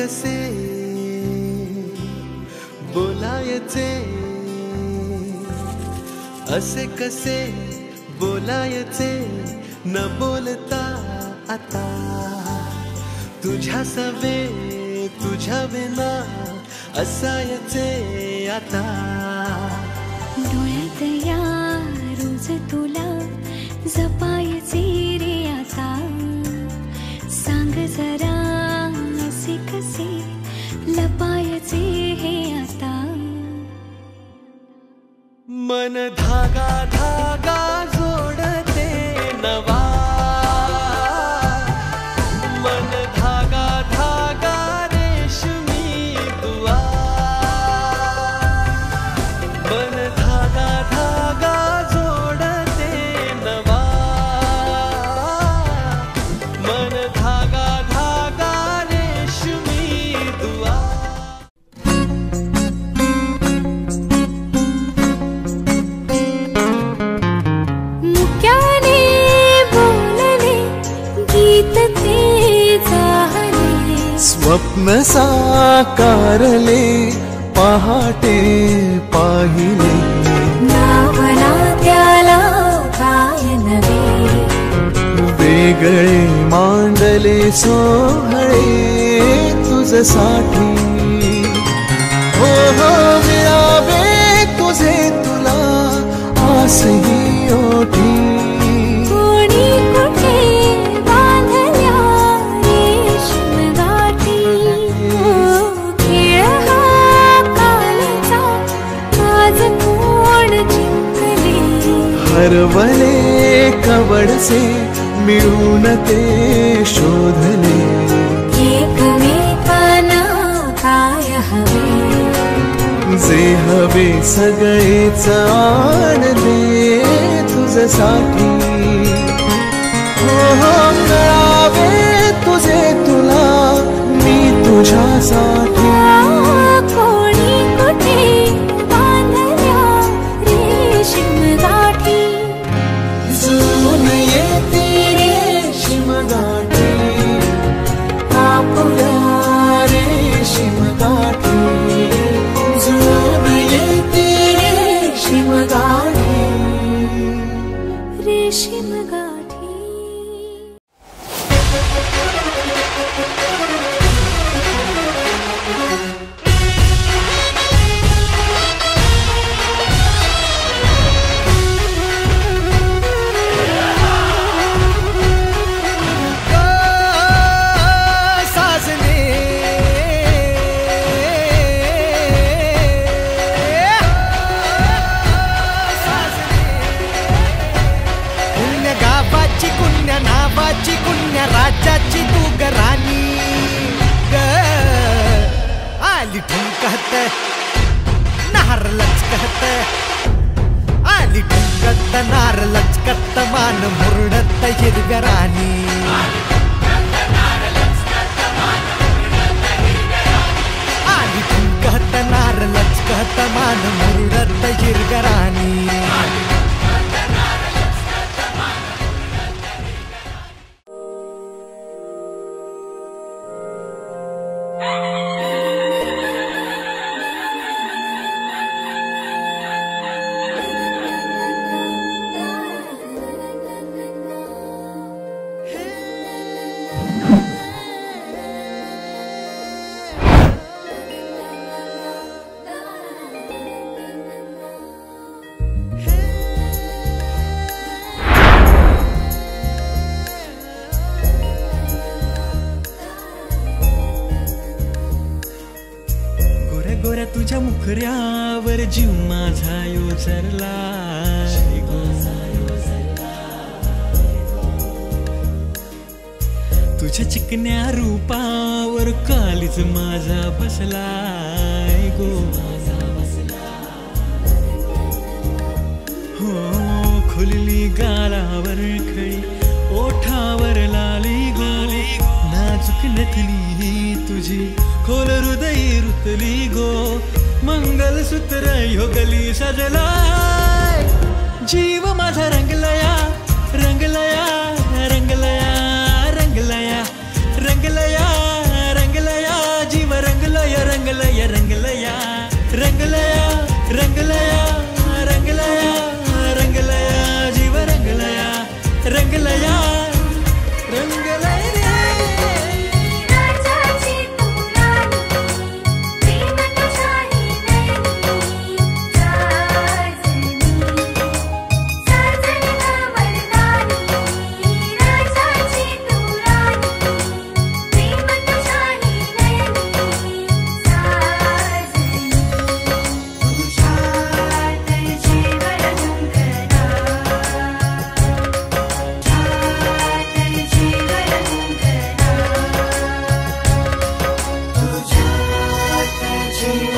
कसे बोलायचे, असे कसे बोलायचे न बोलता आता, तुझ्या सवे तुझ्या विना असायचे आता। डोळ्यात या रोज तुला जपायचे रे आता, सांग जरा असे कसे लपायचे हे आता। मन धागा धागा जोडते नवा, मन धागा धागा रेशमी दुआ, मन धागा धागा जोडते नवा, मन धागा धागा रेशमी दुआ। मुक्याने बोलले गीत ते चाहले, स्वप्न साकारले पहाटे पाहिले, नावना त्याला काय नवे, वेगळे मांडले सोहळे तुझसाठी। हो हो मिळावे तुझे तुला आसही ओठी, कोणी कुठे बांधल्या रेशीम गाठी, खेळ हा कालचा आज कोण जिंकले, हरवले कवडसे मिळून ते शोधले, एकमेकांना काय हवे, जे हवे सगळेच आणले तुझ्यासाठी। हो हो मिळावे तुझे तुला मी तुझ्यासाठी, कोणी कुठे बांधल्या रेशीम गाठी, जुळून येते रेशीम गाठी, आपुल्या रेशीम गाठी, जुळून येते रेशीम गाठी, रेशीम गाठी। नावाची कुण्या राज्याची तू ग राणी ग, आली ठुमकत नार लचकत, आली ठुमकत नार लचकत, मान मुरडत हिरव्या राणी, आली ठुमकत नार लचकत, मान मुरडत हिरव्या राणी। गोऱ्या तुझ्या मुखऱ्यावर जीव माझा योजरला, तुझ्या चिकन्या रूपावर कालीच माझा बसलाय गो, हो खुलली गालावर खळी ओठावर लाली गोली, नाजूक नथनी तुझी खोल हृदय रुतली गो, मंगलसूत्र योगली सजलाय, जीव माझा रंगलया रंगलया रंगलया रंगलया रंगलया रंगलया, जीव जीव